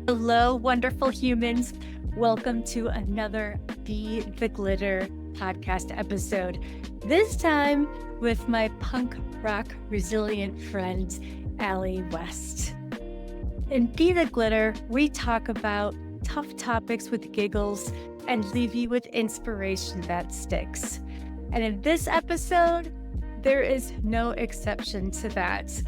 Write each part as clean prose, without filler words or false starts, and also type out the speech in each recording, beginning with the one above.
Hello, wonderful humans. Welcome to another Be the Glitter podcast episode. This time with my punk rock resilient friend, Allie West. In Be the Glitter, we talk about tough topics with giggles and leave you with inspiration that sticks. And in this episode, there is no exception to that.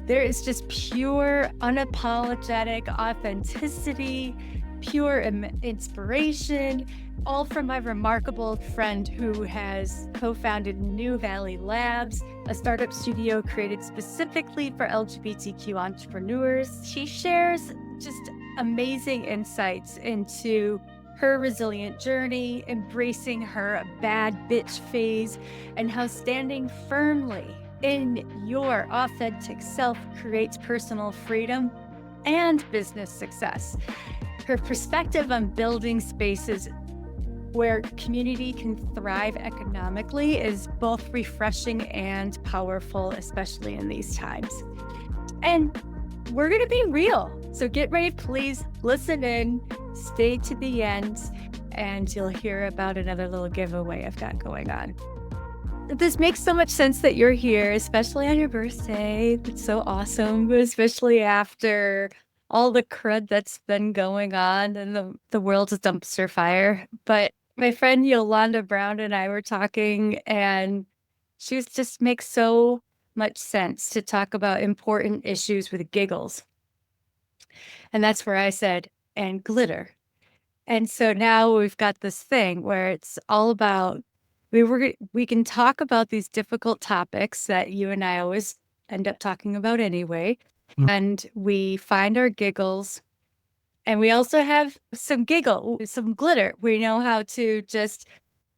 There is just pure, unapologetic authenticity, pure inspiration, all from my remarkable friend who has co-founded New Valley Labs, a startup studio created specifically for LGBTQ entrepreneurs. She shares just amazing insights into her resilient journey, embracing her bad bitch phase, and how standing firmly in your authentic self creates personal freedom and business success. Her perspective on building spaces where community can thrive economically is both refreshing and powerful, especially in these times. And we're going to be real. So get ready, please listen in, stay to the end, and you'll hear about another little giveaway I've got going on. This makes so much sense that you're here, especially on your birthday. It's so awesome, especially after all the crud that's been going on and the world's a dumpster fire. But my friend Yolanda Brown and I were talking, and she was just makes so much sense to talk about important issues with giggles. And that's where I said, and glitter. And so now we've got this thing where it's all about we can talk about these difficult topics that you and I always end up talking about anyway. And we find our giggles, and we also have some glitter. We know how to just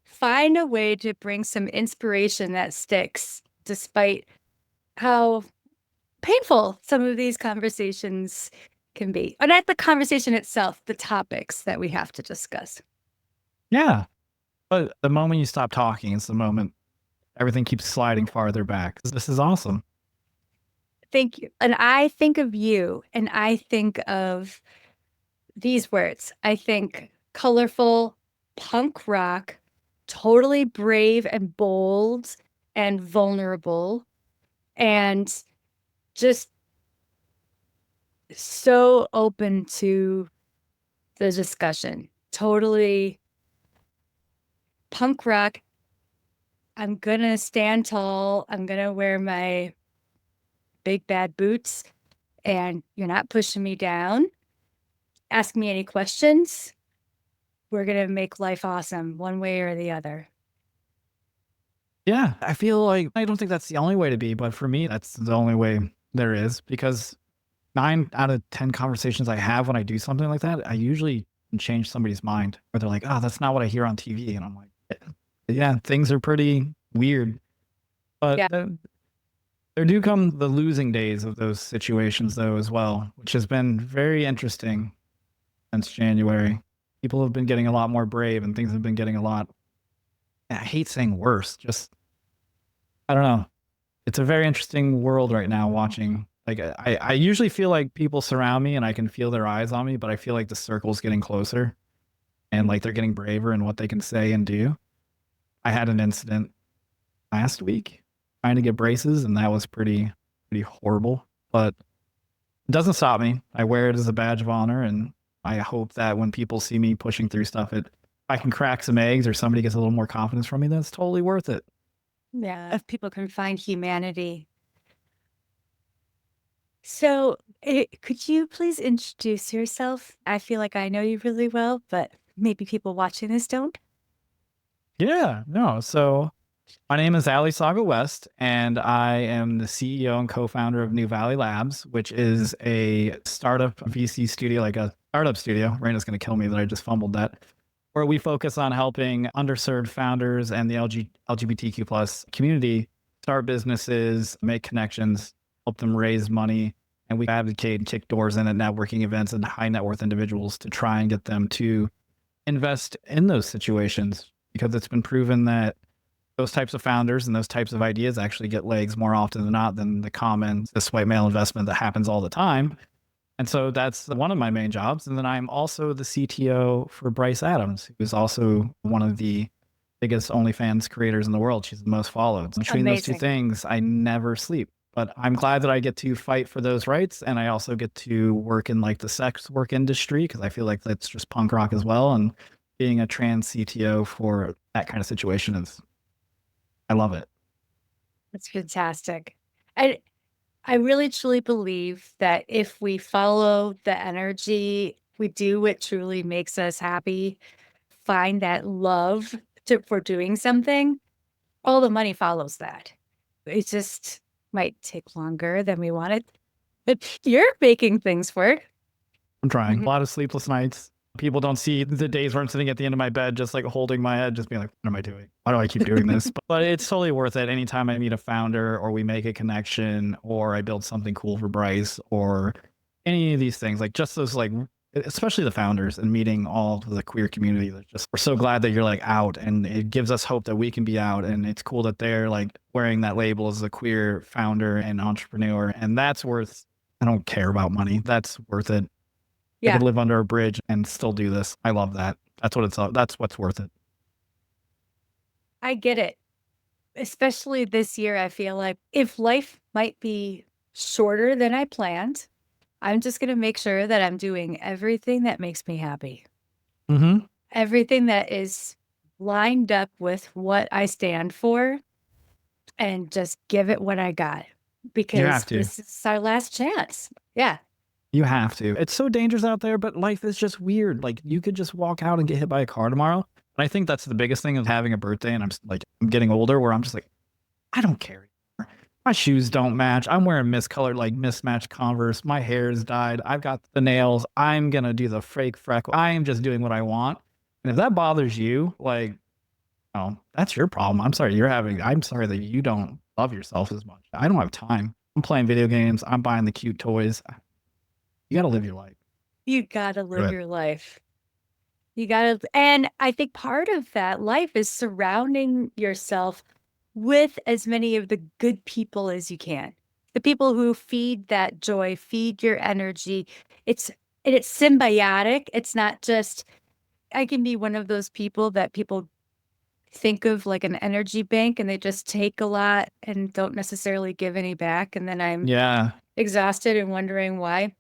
find a way to bring some inspiration that sticks, despite how painful some of these conversations can be. Or not the conversation itself, the topics that we have to discuss. Yeah. But the moment you stop talking is the moment everything keeps sliding farther back. This is awesome. Thank you. And I think of you, and I think of these words. I think colorful, punk rock, totally brave and bold and vulnerable, and just so open to the discussion. Totally punk rock. I'm gonna stand tall. I'm gonna wear my big bad boots, and you're not pushing me down. Ask me any questions. We're gonna make life awesome one way or the other. Yeah. I feel like I don't think that's the only way to be, but for me, that's the only way there is, because 9 out of 10 conversations I have when I do something like that, I usually change somebody's mind, or they're like, oh, that's not what I hear on TV. And I'm like, yeah, things are pretty weird. But Yeah. there do come the losing days of those situations, though, as well, which has been very interesting since January. People have been getting a lot more brave, and things have been getting a lot, I hate saying worse, just, I don't know. It's a very interesting world right now watching. Like, I usually feel like people surround me and I can feel their eyes on me, but I feel like the circle's getting closer and like they're getting braver in what they can say and do. I had an incident last week trying to get braces, and that was pretty horrible, but it doesn't stop me. I wear it as a badge of honor, and I hope that when people see me pushing through stuff, if I can crack some eggs or somebody gets a little more confidence from me, that's totally worth it. Yeah, if people can find humanity. So, could you please introduce yourself? I feel like I know you really well, but maybe people watching this don't. Yeah, no. So my name is Saga West, and I am the CEO and co-founder of New Valley Labs, which is a startup VC studio, like a startup studio. Raina's going to kill me that I just fumbled that. Where we focus on helping underserved founders and the LGBTQ plus community start businesses, make connections, help them raise money. And we advocate and kick doors in at networking events and high net worth individuals to try and get them to invest in those situations, because it's been proven that those types of founders and those types of ideas actually get legs more often than not than the common cis white male investment that happens all the time. And so that's one of my main jobs. And then I'm also the CTO for Bryce Adams, who's also one of the biggest OnlyFans creators in the world. She's the most followed. Between those two Amazing. things, I never sleep. But I'm glad that I get to fight for those rights. And I also get to work in like the sex work industry because I feel like that's just punk rock as well. And being a trans CTO for that kind of situation is, I love it. That's fantastic. I really truly believe that if we follow the energy, we do what truly makes us happy, find that love for doing something, all the money follows that. It just might take longer than we wanted. But you're making things work. I'm trying. Mhm. A lot of sleepless nights. People don't see the days where I'm sitting at the end of my bed, just like holding my head, just being like, what am I doing? Why do I keep doing this? But it's totally worth it. Anytime I meet a founder or we make a connection or I build something cool for Bryce or any of these things, like just those, like, especially the founders and meeting all of the queer community. That just, we're so glad that you're like out, and it gives us hope that we can be out. And it's cool that they're like wearing that label as a queer founder and entrepreneur. And that's worth, I don't care about money. That's worth it. I Yeah, could live under a bridge and still do this. I love that. That's what it's. That's what's worth it. I get it. Especially this year, I feel like if life might be shorter than I planned, I'm just going to make sure that I'm doing everything that makes me happy. Mm-hmm. Everything that is lined up with what I stand for, and just give it what I got You because have to. this is our last chance. Yeah. You have to. It's so dangerous out there, but life is just weird. Like you could just walk out and get hit by a car tomorrow. And I think that's the biggest thing of having a birthday. And I'm getting older, where I'm just like, I don't care anymore. My shoes don't match. I'm wearing miscolored, like mismatched Converse. My hair is dyed. I've got the nails. I'm gonna do the fake freckle. I am just doing what I want. And if that bothers you, like, oh, that's your problem. I'm sorry that you don't love yourself as much. I don't have time. I'm playing video games. I'm buying the cute toys. You got to live your life. You got to Do live it. your life. You got to, and I think part of that life is surrounding yourself with as many of the good people as you can. The people who feed that joy, feed your energy. It's symbiotic. It's not just, I can be one of those people that people think of like an energy bank and they just take a lot and don't necessarily give any back. And then I'm Yeah. exhausted and wondering why.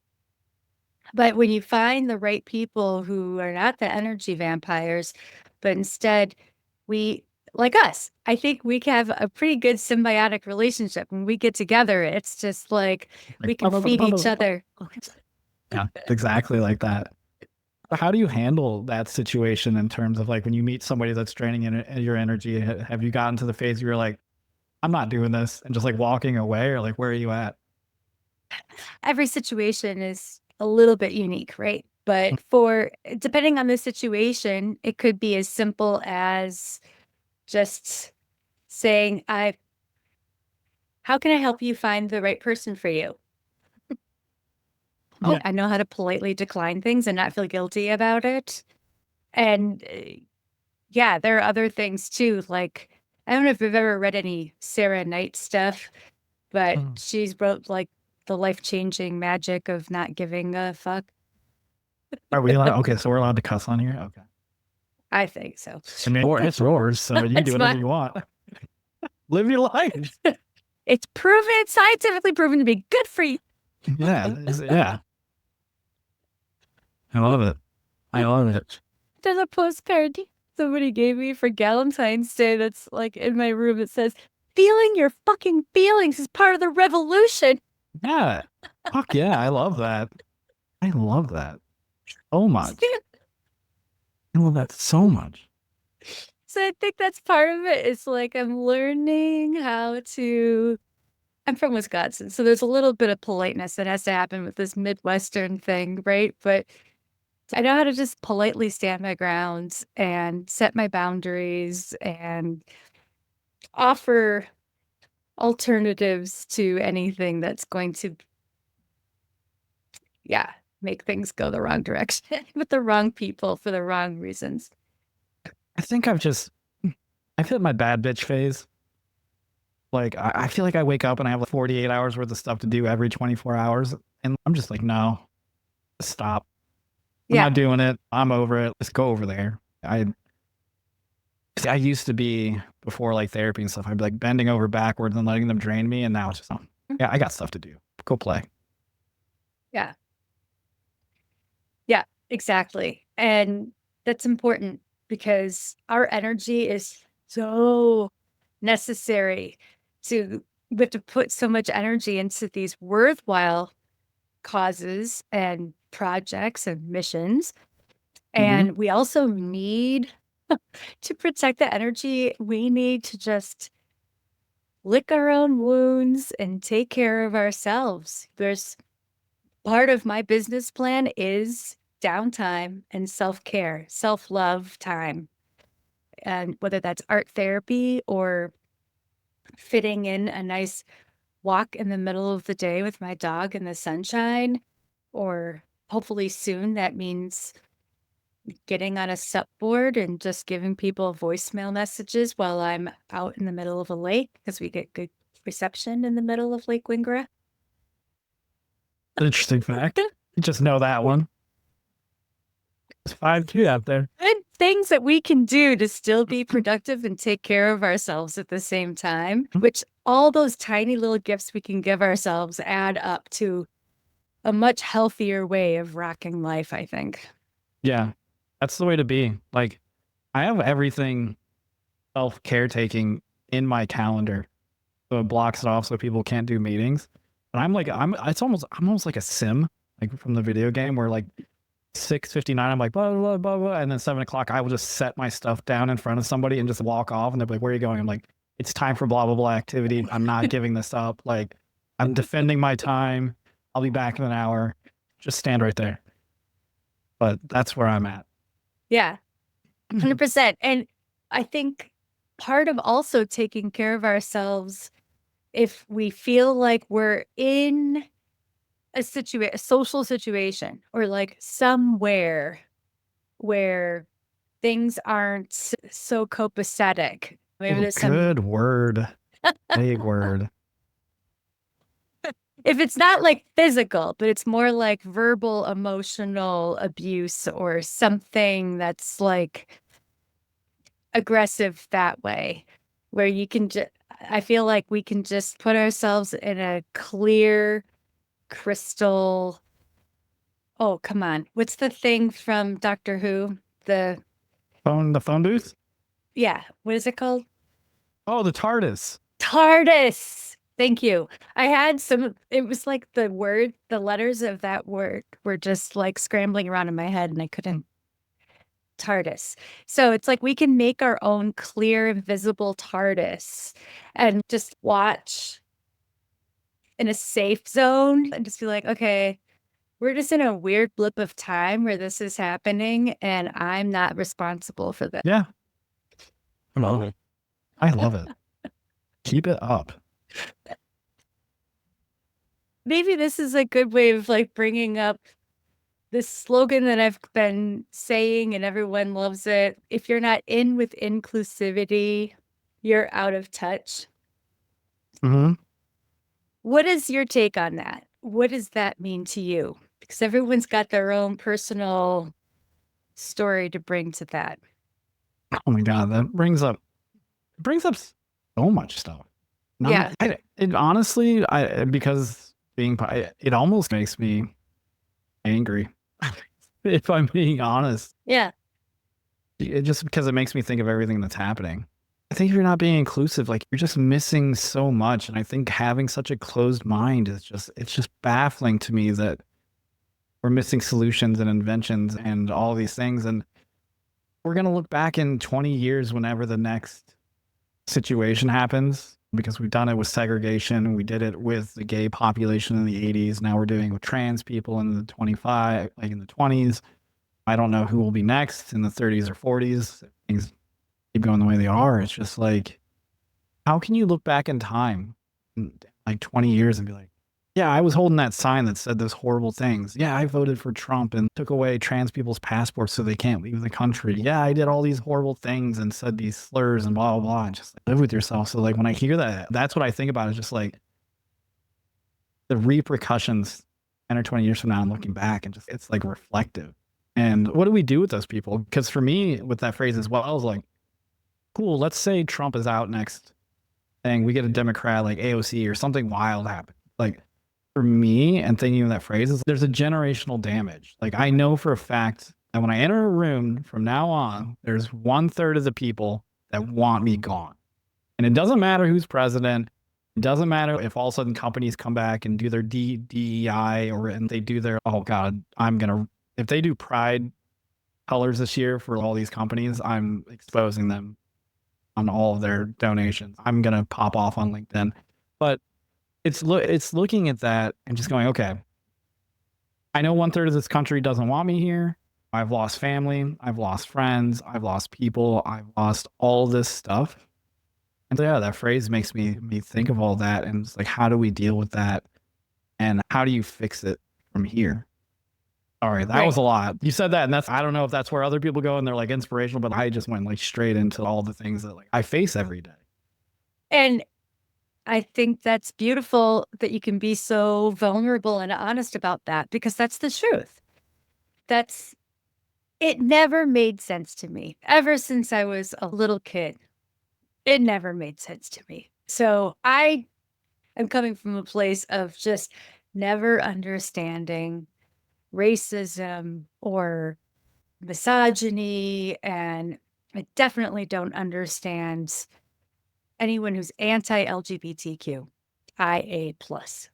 But when you find the right people who are not the energy vampires, but instead we, like us, I think we have a pretty good symbiotic relationship. When we get together, it's just like we Like, can feed each other. yeah, exactly like that. How do you handle that situation in terms of like when you meet somebody that's draining your energy? Have you gotten to the phase where you're like, I'm not doing this, and just like walking away, or like, where are you at? Every situation is a little bit unique, right? But for depending on the situation, it could be as simple as just saying, how can I help you find the right person for you? Oh, Yeah. I know how to politely decline things and not feel guilty about it. And yeah, there are other things too. Like, I don't know if you've ever read any Sarah Knight stuff, but Mm. she's wrote like the life-changing magic of not giving a fuck. Are we allowed? Okay, so we're allowed to cuss on here. Okay. I think so. I mean, or it's yours, so you can do It's whatever my, you want. Live your life. it's proven, scientifically proven to be good for you. Yeah. Yeah. I love it. I love it. There's a postcard somebody gave me for Valentine's Day that's like in my room. It says, feeling your fucking feelings is part of the revolution. Yeah. Fuck yeah. I love that. I love that so much. I love that so much. So I think that's part of it. It's like I'm learning how to. I'm from Wisconsin, so there's a little bit of politeness that has to happen with this Midwestern thing, right? But I know how to just politely stand my ground and set my boundaries and offer alternatives to anything that's going to, yeah, make things go the wrong direction with the wrong people for the wrong reasons. I think I've hit my bad bitch phase. Like, I feel like I wake up and I have like 48 hours worth of stuff to do every 24 hours. And I'm just like, no, Stop. I'm Yeah. not doing it. I'm over it. Let's go over there. I used to be, before like therapy and stuff, I'd be like bending over backwards and letting them drain me. And now it's just, yeah, I got stuff to do. Go play. Yeah. Yeah, exactly. And that's important because our energy is so necessary we have to put so much energy into these worthwhile causes and projects and missions. And we also need to protect the energy. We need to just lick our own wounds and take care of ourselves. There's part of my business plan is downtime and self-care, self-love time. And whether that's art therapy or fitting in a nice walk in the middle of the day with my dog in the sunshine, or hopefully soon that means getting on a sup board and just giving people voicemail messages while I'm out in the middle of a lake because we get good reception in the middle of Lake Wingra. Interesting fact. You just know that one. It's 5-2 out there. Good things that we can do to still be productive and take care of ourselves at the same time, which all those tiny little gifts we can give ourselves add up to a much healthier way of rocking life, I think. Yeah, that's the way to be. Like, I have everything self-caretaking in my calendar, so it blocks it off so people can't do meetings. But I'm almost like a sim, like from the video game, where like 6:59, I'm like blah blah blah blah, and then 7 o'clock, I will just set my stuff down in front of somebody and just walk off, and they're like, "Where are you going?" I'm like, "It's time for blah blah blah activity. I'm not giving this up. Like, I'm defending my time. I'll be back in an hour. Just stand right there." But that's where I'm at. Yeah, 100%. And I think part of also taking care of ourselves, if we feel like we're in a social situation or like somewhere where things aren't so copacetic. Maybe there's some Good word. Big word. if it's not like physical, but it's more like verbal, emotional abuse or something that's like aggressive that way, where you can just, I feel like we can just put ourselves in a clear crystal. Oh, come on. What's the thing from Doctor Who? The phone booth? Yeah. What is it called? Oh, the TARDIS. TARDIS. Thank you. I had it was like the letters of that word were just like scrambling around in my head and I couldn't. TARDIS. So it's like we can make our own clear, visible TARDIS and just watch in a safe zone and just be like, okay, we're just in a weird blip of time where this is happening and I'm not responsible for this. Yeah. I love it. I love it. Keep it up. Maybe this is a good way of like bringing up this slogan that I've been saying and everyone loves it. If you're not in with inclusivity, you're out of touch. What is your take on that? What does that mean to you? Because everyone's got their own personal story to bring to that. Oh my God, that brings up so much stuff. Yeah. It honestly, because it almost makes me angry, if I'm being honest. Yeah. Just because it makes me think of everything that's happening. I think if you're not being inclusive, like you're just missing so much. And I think having such a closed mind it's just baffling to me that we're missing solutions and inventions and all these things. And we're going to look back in 20 years whenever the next situation happens, because we've done it with segregation. We did it with the gay population in the 80s. Now we're doing it with trans people in the 20s. I don't know who will be next in the 30s or 40s. Things keep going the way they are. It's just like, how can you look back in time in like 20 years and be like, yeah, I was holding that sign that said those horrible things. Yeah, I voted for Trump and took away trans people's passports so they can't leave the country. Yeah, I did all these horrible things and said these slurs and blah, blah, blah. And just like, live with yourself. So like when I hear that, that's what I think about. It's just like the repercussions 10 or 20 years from now and looking back and just, it's like reflective. And what do we do with those people? Because for me, with that phrase as well, I was like, cool, let's say Trump is out next thing. We get a Democrat like AOC or something wild happen. Like for me and thinking of that phrase is there's a generational damage. Like I know for a fact that when I enter a room from now on, there's 1/3 of the people that want me gone. And it doesn't matter who's president. It doesn't matter if all of a sudden companies come back and do their DEI or and they do their, oh God, if they do pride colors this year for all these companies, I'm exposing them on all of their donations. I'm going to pop off on LinkedIn. But it's looking at that and just going, okay, I know 1/3 of this country doesn't want me here. I've lost family. I've lost friends. I've lost people. I've lost all this stuff. And so, yeah, that phrase makes me think of all that. And it's like, how do we deal with that? And how do you fix it from here? Sorry, that was a lot. You said that, and I don't know if that's where other people go and they're like inspirational, but I just went like straight into all the things that like I face every day. And I think that's beautiful that you can be so vulnerable and honest about that, because that's the truth. It never made sense to me ever since I was a little kid. It never made sense to me. So I am coming from a place of just never understanding racism or misogyny. And I definitely don't understand anyone who's anti-LGBTQ, IA plus.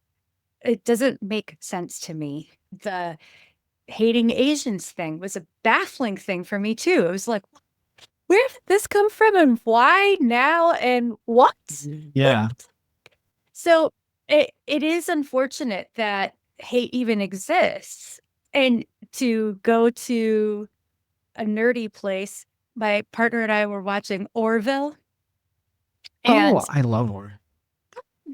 It doesn't make sense to me. The hating Asians thing was a baffling thing for me too. It was like, where did this come from and why now and what? Yeah. So it is unfortunate that hate even exists. And to go to a nerdy place, my partner and I were watching Orville. And I love Orville.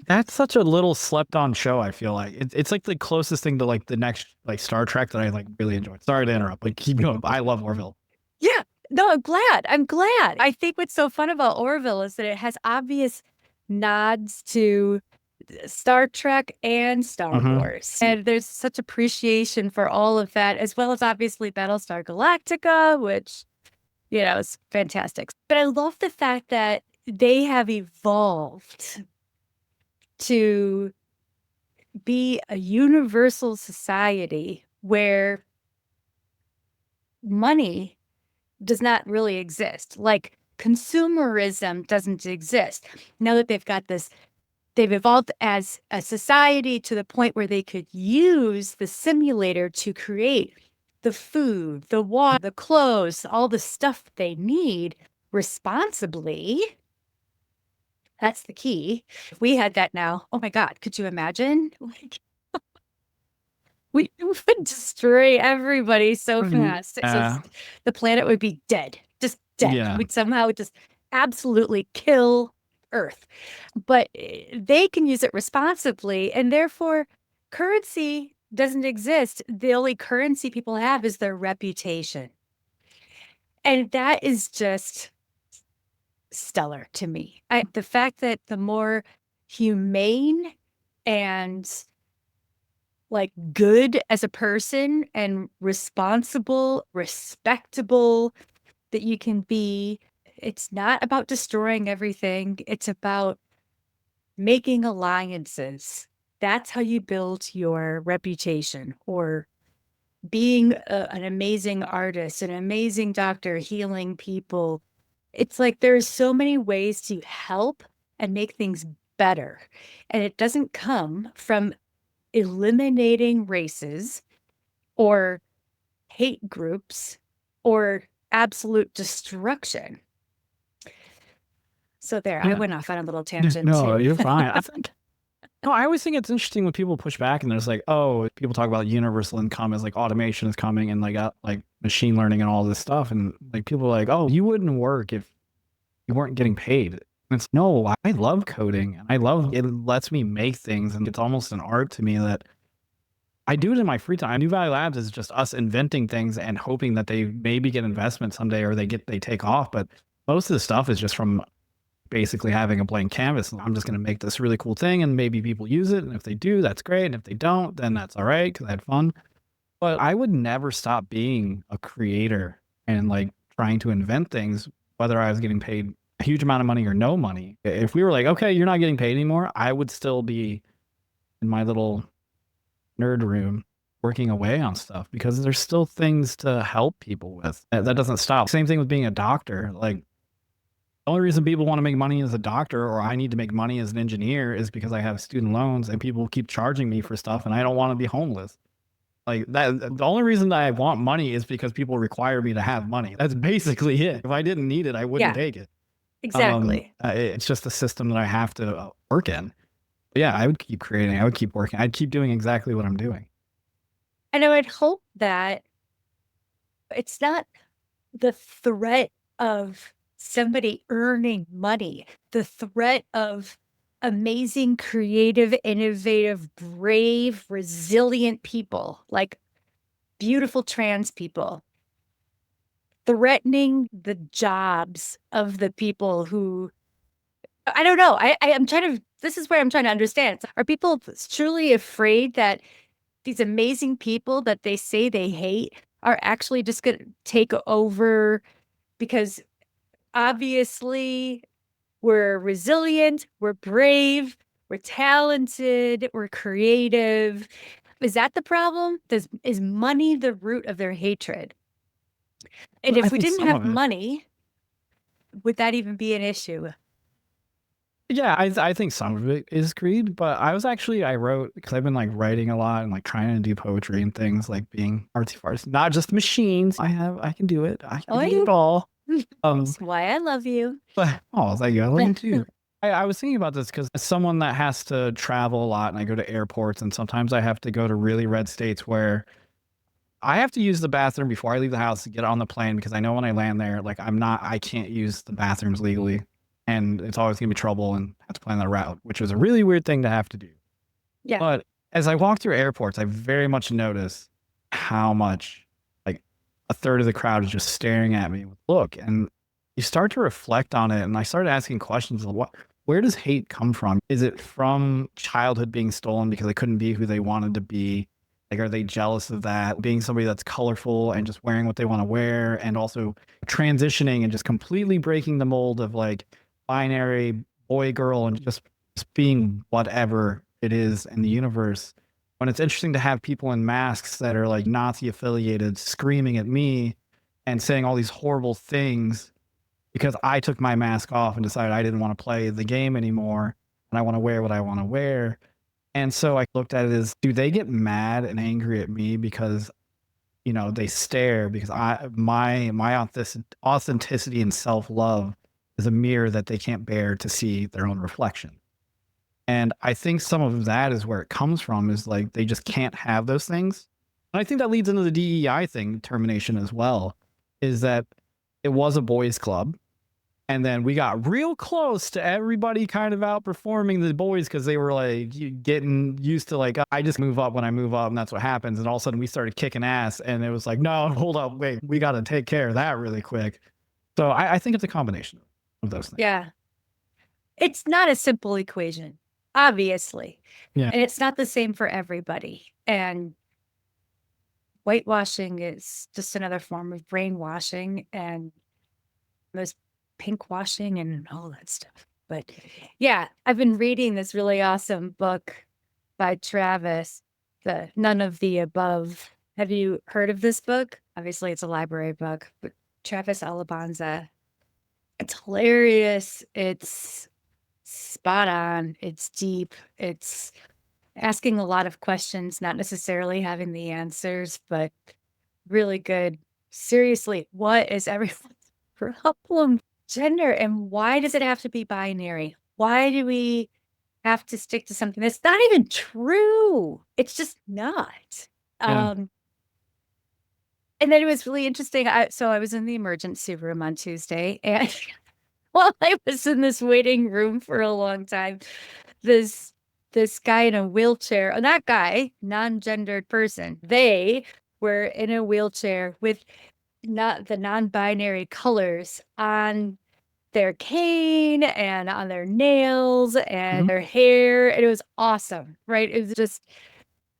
That's such a little slept on show. I feel like it's like the closest thing to like the next like Star Trek that I like really enjoyed. Sorry to interrupt, but keep going. I love Orville. Yeah, no, I'm glad. I think what's so fun about Orville is that it has obvious nods to Star Trek and Star Wars. And there's such appreciation for all of that, as well as obviously Battlestar Galactica, which, is fantastic. But I love the fact that they have evolved to be a universal society where money does not really exist. Like consumerism doesn't exist. Now that they've evolved as a society to the point where they could use the simulator to create the food, the water, the clothes, all the stuff they need responsibly. That's the key. If we had that now, oh my God, could you imagine? Like, we would destroy everybody so fast. The planet would be dead, just dead. Yeah. We'd somehow just absolutely kill Earth. But they can use it responsibly, and therefore currency doesn't exist. The only currency people have is their reputation. And that is just stellar to me. The fact that the more humane and like good as a person and responsible, respectable that you can be, it's not about destroying everything. It's about making alliances. That's how you build your reputation, or being an amazing artist, an amazing doctor, healing people. It's like there's so many ways to help and make things better. And it doesn't come from eliminating races or hate groups or absolute destruction. So there, I went off on a little tangent. No, you're fine. I always think it's interesting when people push back and there's like, oh, people talk about universal income as like automation is coming and like machine learning and all this stuff. And like people are like, oh, you wouldn't work if you weren't getting paid. And it's no, I love coding and I love it lets me make things. And it's almost an art to me that I do it in my free time. New Value Labs is just us inventing things and hoping that they maybe get investment someday or they take off. But most of the stuff is just from basically having a blank canvas. I'm just going to make this really cool thing and maybe people use it. And if they do, that's great. And if they don't, then that's all right because I had fun. But I would never stop being a creator and like trying to invent things, whether I was getting paid a huge amount of money or no money. If we were like, okay, you're not getting paid anymore, I would still be in my little nerd room working away on stuff because there's still things to help people with. That doesn't stop. Same thing with being a doctor. Like the only reason people want to make money as a doctor or I need to make money as an engineer is because I have student loans and people keep charging me for stuff and I don't want to be homeless. Like that, the only reason that I want money is because people require me to have money. That's basically it. If I didn't need it, I wouldn't take it. Exactly. It's just a system that I have to work in. But yeah, I would keep creating. I would keep working. I'd keep doing exactly what I'm doing. And I would hope that it's not the threat of somebody earning money, the threat of amazing, creative, innovative, brave, resilient people, like beautiful trans people, threatening the jobs of the people who, I don't know. I'm trying to, this is where I'm trying to understand. Are people truly afraid that these amazing people that they say they hate are actually just going to take over because obviously we're resilient, we're brave, we're talented, we're creative? Is that the problem? Is money the root of their hatred? And I if we think didn't some have of it. money, would that even be an issue? Yeah, I think some of it is greed, but I wrote because I've been like writing a lot and like trying to do poetry and things like being artsy fartsy, not just machines. I can do it. I can do it all. That's why I love you. But oh, thank you. I love you too. I was thinking about this because as someone that has to travel a lot and I go to airports and sometimes I have to go to really red states where I have to use the bathroom before I leave the house to get on the plane because I know when I land there, like I can't use the bathrooms legally and it's always gonna be trouble and have to plan that route, which was a really weird thing to have to do. Yeah. But as I walk through airports, I very much notice how much like a third of the crowd is just staring at me with look. And you start to reflect on it. And I started asking questions of where does hate come from? Is it from childhood being stolen because they couldn't be who they wanted to be? Like, are they jealous of that? Being somebody that's colorful and just wearing what they want to wear and also transitioning and just completely breaking the mold of like binary boy, girl, and just being whatever it is in the universe. When it's interesting to have people in masks that are like Nazi affiliated screaming at me and saying all these horrible things because I took my mask off and decided I didn't want to play the game anymore and I want to wear what I want to wear. And so I looked at it as, do they get mad and angry at me because, you know, they stare because my authenticity and self-love is a mirror that they can't bear to see their own reflection. And I think some of that is where it comes from is like they just can't have those things. And I think that leads into the DEI thing, termination as well, is that it was a boys' club. And then we got real close to everybody kind of outperforming the boys because they were like getting used to like, I just move up when I move up and that's what happens. And all of a sudden we started kicking ass and it was like, no, hold up, wait, we got to take care of that really quick. So I think it's a combination of those things. Yeah. It's not a simple equation, obviously. Yeah. And it's not the same for everybody. And whitewashing is just another form of brainwashing and there's pink washing and all that stuff. But yeah, I've been reading this really awesome book by Travis, the None of the Above. Have you heard of this book? Obviously, it's a library book, but Travis Alabanza. It's hilarious. It's spot on. It's deep. It's asking a lot of questions, not necessarily having the answers, but really good. Seriously, what is everyone's problem? Gender, and why does it have to be binary? Why do we have to stick to something that's not even true? It's just not. Yeah. And then it was really interesting. So I was in the emergency room on Tuesday, and while I was in this waiting room for a long time, this guy in a wheelchair, not guy, non-gendered person, they were in a wheelchair with not the non-binary colors on their cane and on their nails and Mhm. their hair. And it was awesome, right? It was just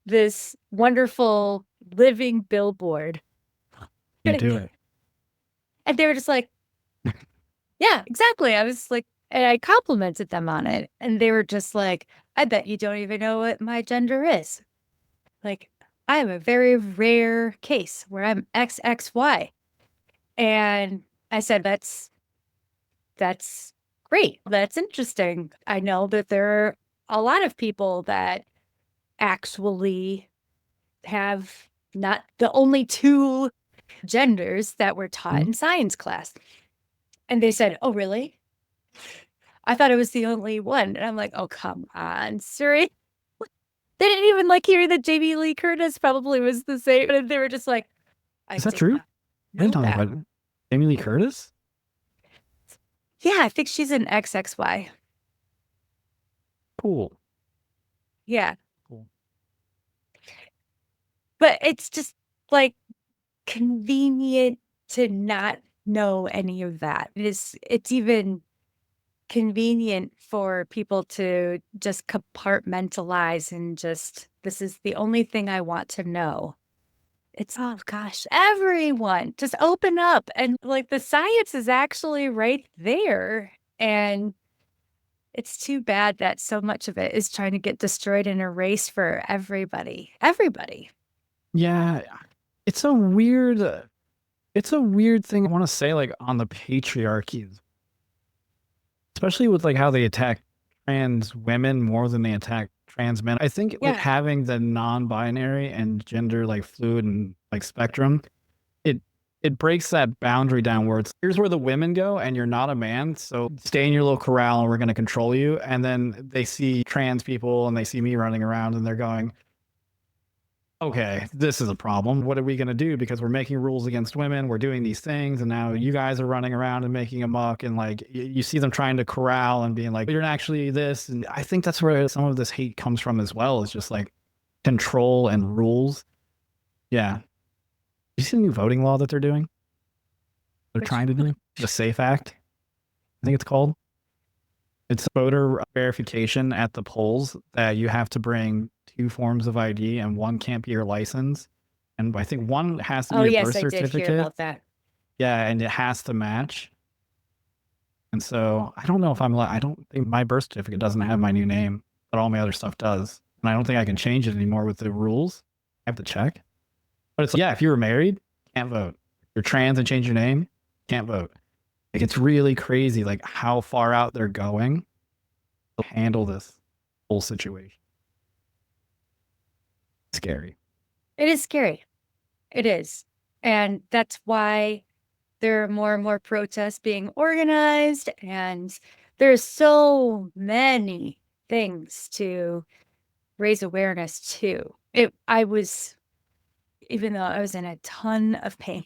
this wonderful living billboard. You do it. And they were just like, yeah, exactly. I was like, and I complimented them on it. And they were just like, I bet you don't even know what my gender is. Like, I am a very rare case where I'm XXY. And I said, that's great. That's interesting. I know that there are a lot of people that actually have not the only two genders that were taught Mhm. in science class. And they said, oh, really? I thought it was the only one. And I'm like, oh, come on, Siri. They didn't even like hear that Jamie Lee Curtis probably was the same. And they were just like, I Is that did true? not I didn't know talk that. about it. Jamie Lee Curtis? Yeah, I think she's an XXY. Cool. Yeah. Cool. But it's just like convenient to not know any of that. It's even convenient for people to just compartmentalize and just, this is the only thing I want to know. It's, oh gosh, everyone just open up and like the science is actually right there. And it's too bad that so much of it is trying to get destroyed and erased for everybody. Everybody. Yeah, it's a weird thing I want to say like on the patriarchy, especially with like how they attack trans women more than they attack trans men. I think like Yeah. having the non-binary and gender like fluid and like spectrum, it it breaks that boundary down where it's here's where the women go and you're not a man, so stay in your little corral and we're going to control you. And then they see trans people and they see me running around and they're going, okay, this is a problem. What are we going to do? Because we're making rules against women. We're doing these things. And now you guys are running around and making a muck. And like, you see them trying to corral and being like, you're actually this. And I think that's where some of this hate comes from as well. Is just like control and rules. Yeah. You see the new voting law that they're doing? They're Which trying to do the SAFE Act. I think it's called. It's voter verification at the polls that you have to bring two forms of ID and one can't be your license. And I think one has to be oh your yes, birth I did hear certificate. about that. Yeah, and it has to match. And so I don't know if I don't think my birth certificate doesn't have my new name, but all my other stuff does. And I don't think I can change it anymore with the rules. I have to check. But it's like, yeah, if you were married, can't vote. If you're trans and change your name, can't vote. Like it's really crazy like how far out they're going to handle this whole situation. Scary. It is scary. It is. And that's why there are more and more protests being organized. And there's so many things to raise awareness to. I was, even though I was in a ton of pain,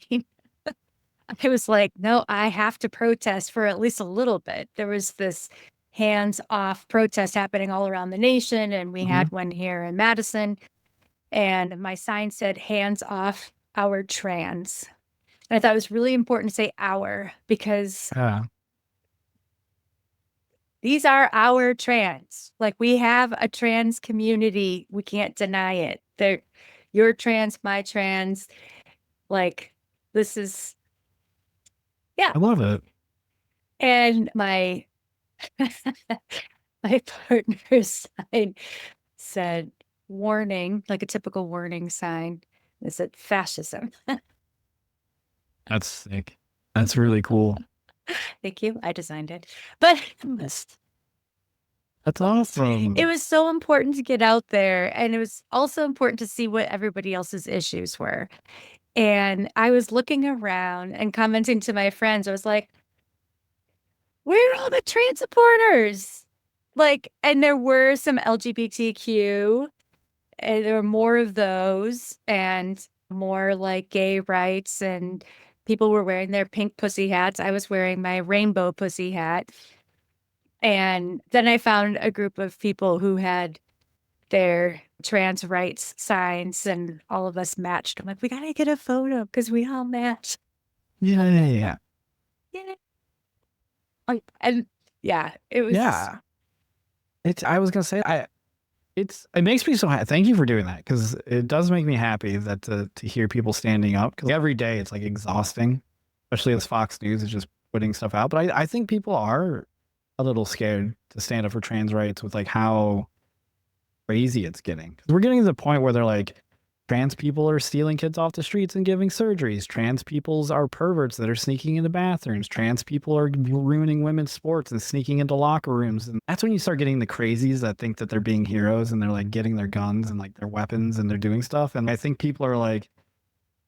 I was like, no, I have to protest for at least a little bit. There was this hands off protest happening all around the nation. And we Mhm. had one here in Madison. And my sign said, hands off our trans. And I thought it was really important to say our because Yeah. these are our trans. Like we have a trans community. We can't deny it. They're your trans, my trans. Like this is, yeah. I love it. And my my partner's sign said warning, like a typical warning sign. It said fascism. That's sick. That's really cool. Thank you. I designed it. But That's awesome. it was so important to get out there. And it was also important to see what everybody else's issues were. And I was looking around and commenting to my friends. I was like, where are all the trans supporters? Like, and there were some LGBTQ, and there were more of those, and more like gay rights, and people were wearing their pink pussy hats. I was wearing my rainbow pussy hat. And then I found a group of people who had their trans rights signs, and all of us matched. I'm like, we gotta get a photo because we all match. Yeah. Yeah. And yeah, it was just, Yeah. I was gonna say, it makes me so happy. Thank you for doing that, because it does make me happy that to hear people standing up. Because every day it's like exhausting, especially as Fox News is just putting stuff out. But I think people are a little scared to stand up for trans rights with like how crazy it's getting. 'Cause we're getting to the point where they're like, trans people are stealing kids off the streets and giving surgeries. Trans peoples are perverts that are sneaking into bathrooms. Trans people are ruining women's sports and sneaking into locker rooms. And that's when you start getting the crazies that think that they're being heroes and they're like getting their guns and like their weapons and they're doing stuff. And I think people are like,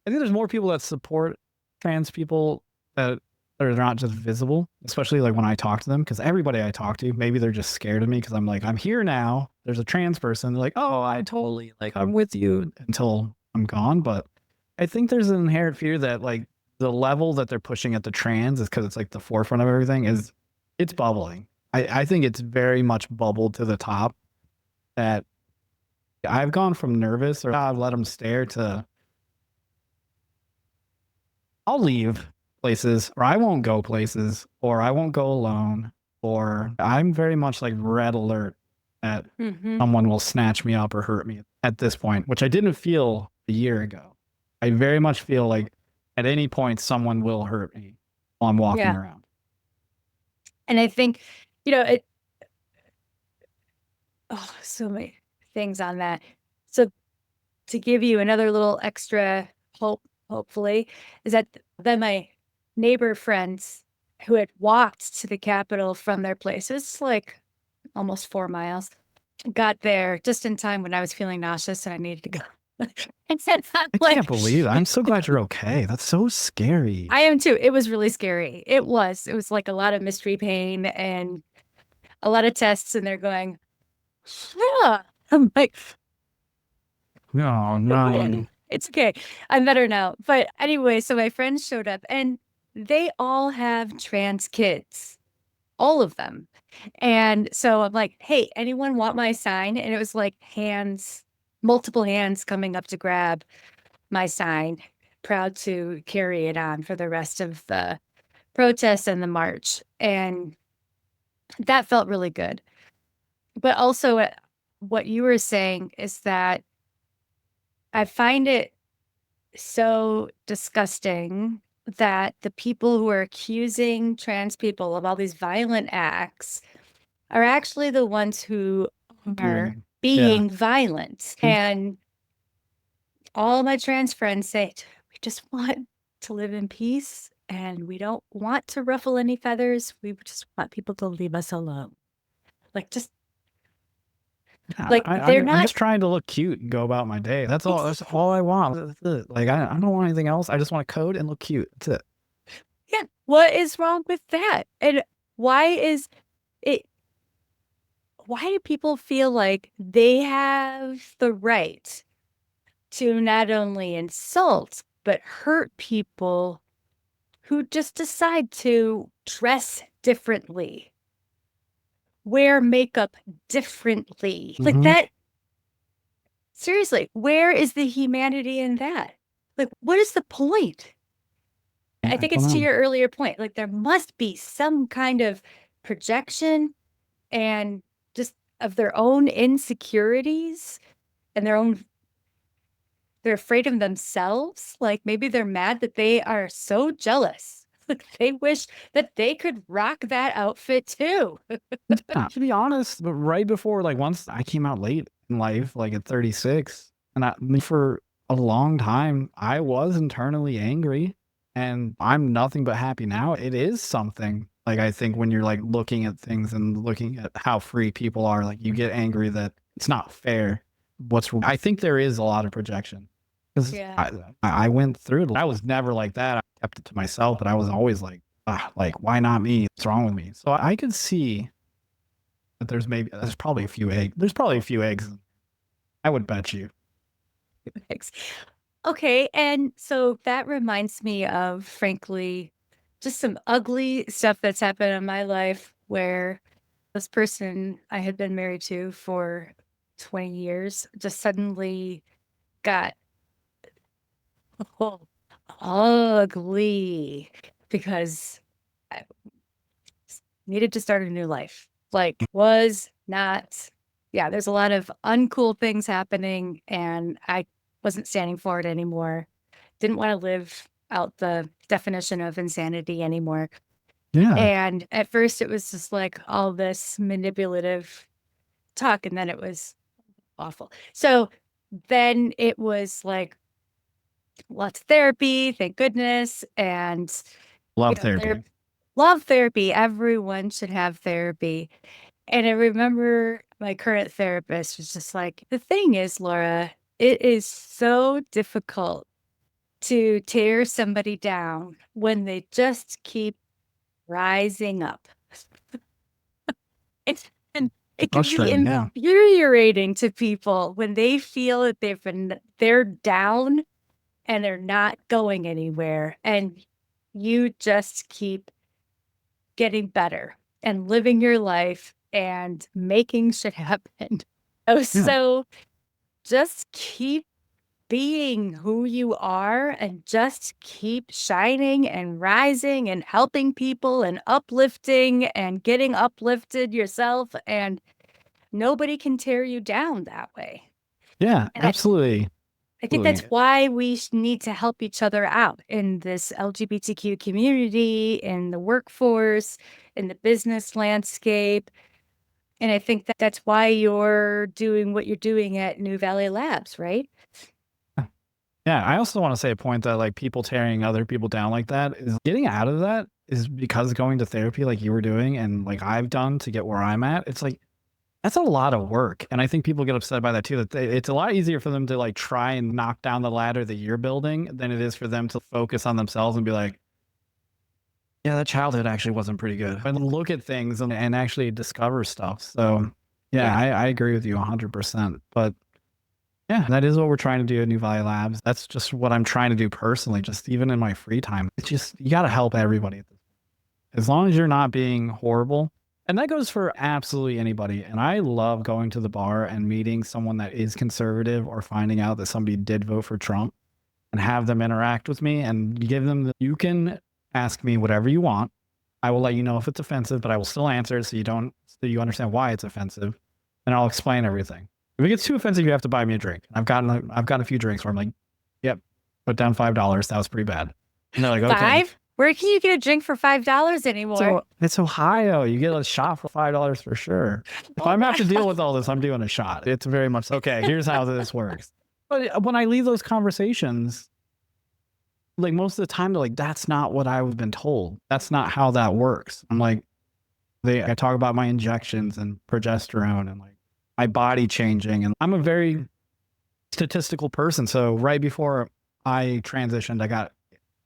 I think there's more people that support trans people that are not just visible, especially like when I talk to them, because everybody I talk to, maybe they're just scared of me because I'm like, I'm here now. There's a trans person. They're like, oh, I totally, like, I'm with you until I'm gone. But I think there's an inherent fear that like the level that they're pushing at the trans is because it's like the forefront of everything is it's bubbling. I think it's very much bubbled to the top that I've gone from nervous or I've let them stare to I'll leave places or I won't go places or I won't go alone or I'm very much like red alert that mhm. someone will snatch me up or hurt me at this point, which I didn't feel a year ago. I very much feel like at any point someone will hurt me while I'm walking Yeah. around. And I think, it, oh, so many things on that. So to give you another little extra hope, hopefully, is that then my neighbor friends who had walked to the Capitol from their place, it's like almost 4 miles, got there just in time when I was feeling nauseous and I needed to go. And then I'm I can't like, believe it. I'm so glad you're okay. That's so scary. I am too. It was really scary. It was. It was like a lot of mystery pain and a lot of tests, and they're going, yeah. I'm like, Oh no. it's okay. I'm better now. But anyway, so my friends showed up and they all have trans kids, all of them. And so I'm like, hey, anyone want my sign? And it was like hands, multiple hands coming up to grab my sign, proud to carry it on for the rest of the protest and the march. And that felt really good. But also, what you were saying is that I find it so disgusting that the people who are accusing trans people of all these violent acts are actually the ones who are Doing. Yeah. being violent. And all my trans friends say, we just want to live in peace and we don't want to ruffle any feathers. We just want people to leave us alone. Like, just Yeah, like they're I'm not, just trying to look cute and go about my day. That's all. That's all I want. That's it. Like I don't want anything else. I just want to code and look cute. That's it. yeah, what is wrong with that? And why is it, why do people feel like they have the right to not only insult, but hurt people who just decide to dress differently, wear makeup differently? Like Mm-hmm. that, seriously, where is the humanity in that? Like, what is the point? I I think don't it's to know. your earlier point. Like, there must be some kind of projection and just of their own insecurities and they're afraid of themselves. Like, maybe they're mad that they are so jealous. Like, they wish that they could rock that outfit too. To be honest, but right before, like, once I came out late in life, like at 36, and for a long time, I was internally angry, and I'm nothing but happy now. It is something. Like, I think when you're like looking at things and looking at how free people are, like, you get angry that it's not fair. I think there is a lot of projection because Yeah. I went through it. I was never like that. I kept it to myself, but I was always like, why not me? What's wrong with me? So I could see that there's probably a few eggs. There's probably a few eggs. I would bet you. Thanks. Okay. And so that reminds me of, frankly, just some ugly stuff that's happened in my life where this person I had been married to for 20 years just suddenly got ugly because I- needed to start a new life. Like, was not, yeah, there's a lot of uncool things happening, and I wasn't standing for it anymore. Didn't want to live out the definition of insanity anymore. Yeah. And at first, it was just like all this manipulative talk, and then it was awful. So then it was like lots of therapy, thank goodness. And, Love therapy. love therapy. Everyone should have therapy. And I remember my current therapist was just like, the thing is, Laura, it is so difficult to tear somebody down when they just keep rising up. And it can be Frustrating. Yeah. infuriating to people when they feel that they're down and they're not going anywhere. And you just keep getting better and living your life and making shit happen. Oh, so just keep being who you are and just keep shining and rising and helping people and uplifting and getting uplifted yourself. And nobody can tear you down that way. Yeah, And absolutely. I think that's why we need to help each other out in this LGBTQ community, in the workforce, in the business landscape. And I think that's why you're doing what you're doing at New Valley Labs, right? Yeah, I also want to say a point that like people tearing other people down like that is getting out of that is because going to therapy like you were doing and like I've done to get where I'm at. It's like that's a lot of work. And I think people get upset by that too, that it's a lot easier for them to like try and knock down the ladder that you're building than it is for them to focus on themselves and be like, yeah, that childhood actually wasn't pretty good. And look at things and actually discover stuff. So yeah, I agree with you 100%. But yeah, that is what we're trying to do at New Valley Labs. That's just what I'm trying to do personally, just even in my free time. It's just, you got to help everybody. As long as you're not being horrible. And that goes for absolutely anybody. And I love going to the bar and meeting someone that is conservative or finding out that somebody did vote for Trump and have them interact with me and give them you can ask me whatever you want. I will let you know if it's offensive, but I will still answer it so you understand why it's offensive. And I'll explain everything. If it gets too offensive, you have to buy me a drink. I've gotten a few drinks where I'm like, yep, put down $5. That was pretty bad. And they're like, okay. $5? Where can you get a drink for $5 anymore? So it's Ohio. You get a shot for $5 for sure. If I'm have to deal with all this, I'm doing a shot. It's very much okay. Here's how this works. But when I leave those conversations, like most of the time, they're like, that's not what I've been told. That's not how that works. I'm like, I talk about my injections and progesterone and like my body changing. And I'm a very statistical person. So right before I transitioned,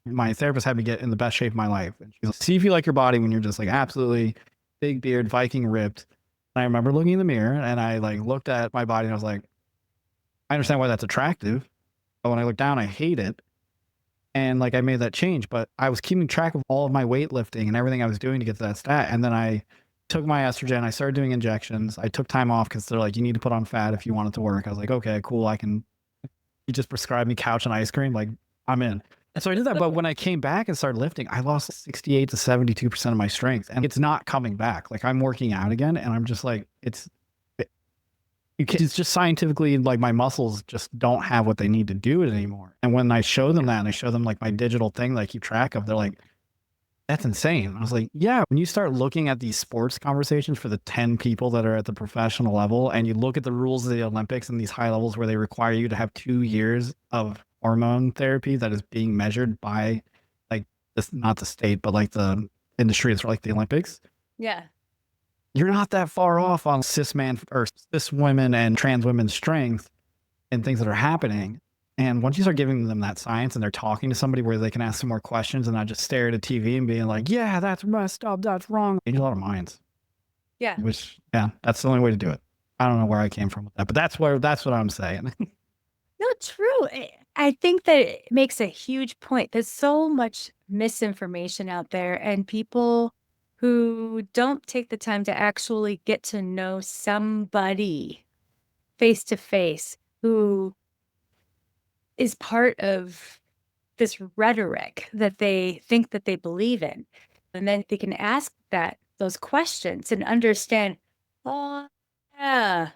my therapist had me get in the best shape of my life. And she's like, see if you like your body when you're just like absolutely big beard, Viking ripped. And I remember looking in the mirror and I like looked at my body and I was like, I understand why that's attractive. But when I look down, I hate it. And like I made that change, but I was keeping track of all of my weightlifting and everything I was doing to get to that stat. And then I took my estrogen. I started doing injections. I took time off because they're like, you need to put on fat if you want it to work. I was like, okay, cool. You just prescribed me couch and ice cream. Like I'm in. And so I did that. But when I came back and started lifting, I lost 68 to 72% of my strength and it's not coming back. Like I'm working out again and I'm just like, it's just scientifically like my muscles just don't have what they need to do it anymore. And when I show them that and I show them like my digital thing that I keep track of, they're like, that's insane. I was like, yeah, when you start looking at these sports conversations for the 10 people that are at the professional level and you look at the rules of the Olympics and these high levels where they require you to have 2 years of hormone therapy that is being measured by like this, not the state, but like the industry, it's like the Olympics. Yeah. You're not that far off on cis women and trans women's strength and things that are happening. And once you start giving them that science and they're talking to somebody where they can ask some more questions and not just stare at a TV and being like, yeah, that's messed up. That's wrong. Change a lot of minds. Yeah. That's the only way to do it. I don't know where I came from with that, but that's what I'm saying. No, true. I think that it makes a huge point. There's so much misinformation out there and people who don't take the time to actually get to know somebody face to face who is part of this rhetoric that they think that they believe in. And then they can ask those questions and understand, oh, yeah,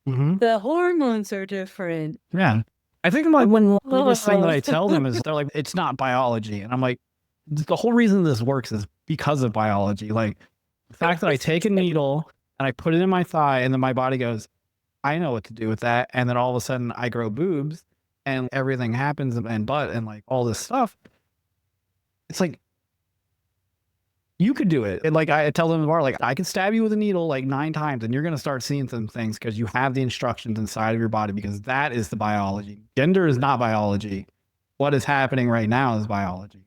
Mm-hmm. the hormones are different. Yeah. I think like When the biggest thing that I tell them is they're like, it's not biology. And I'm like, the whole reason this works is because of biology. Like the fact that I take a needle and I put it in my thigh and then my body goes, I know what to do with that. And then all of a sudden I grow boobs and everything happens and butt and like all this stuff. It's like, you could do it. And like I tell them in the bar, like I could stab you with a needle like 9 times and you're going to start seeing some things because you have the instructions inside of your body, because that is the biology. Gender is not biology. What is happening right now is biology.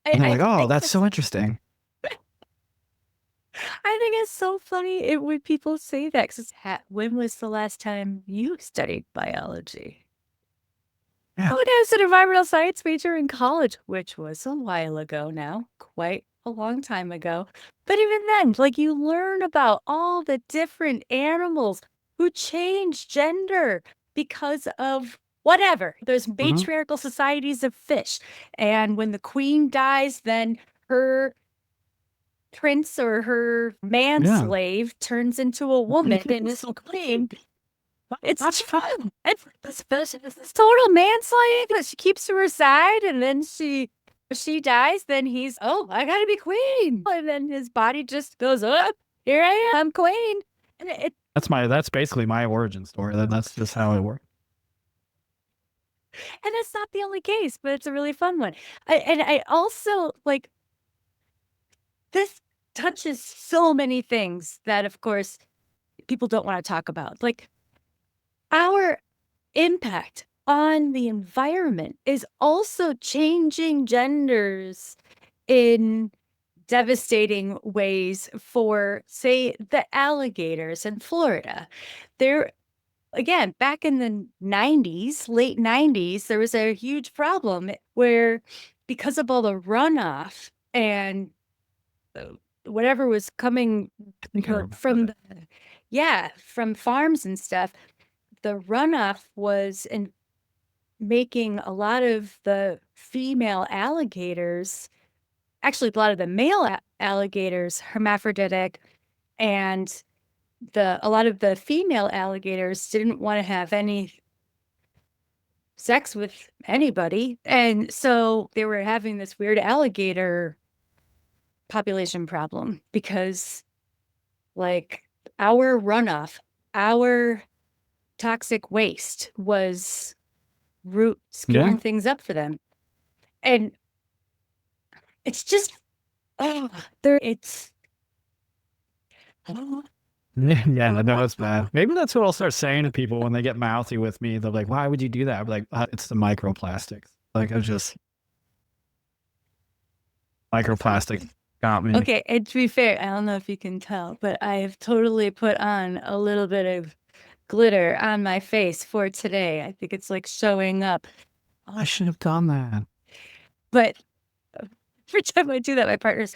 And they're like, oh, that's so interesting. I think it's so funny when people say that, because when was the last time you studied biology? Yeah. Oh, I was an environmental science major in college, which was a while ago now, quite a long time ago. But even then, like, you learn about all the different animals who change gender because of whatever. There's matriarchal societies of fish. And when the queen dies, then her prince or her manslave turns into a woman and is a queen. That's fun. It's this total manslave. She keeps to her side, and then she dies. Then he's, oh, I gotta be queen, and then his body just goes up. Here I am, I'm queen. And that's basically my origin story. That's just how it works. And it's not the only case, but it's a really fun one. I also like this touches so many things that, of course, people don't want to talk about. Like, our impact on the environment is also changing genders in devastating ways for, say, the alligators in Florida. There, again, back in the 90s, late 90s, there was a huge problem where, because of all the runoff and whatever was coming from from farms and stuff, the runoff was making a lot of the female alligators, actually a lot of the male alligators, hermaphroditic, and a lot of the female alligators didn't want to have any sex with anybody, and so they were having this weird alligator population problem because, like, our runoff, our toxic waste was screwing things up for them. And it's just, it's, yeah, I know it's bad. Maybe that's what I'll start saying to people when they get mouthy with me. They're like, why would you do that? I'm like, it's the microplastics. Like, I just, microplastic got me. okay. And to be fair, I don't know if you can tell, but I have totally put on a little bit of glitter on my face for today. I think it's like showing up. Oh, I shouldn't have done that. But every time I do that, my partner's,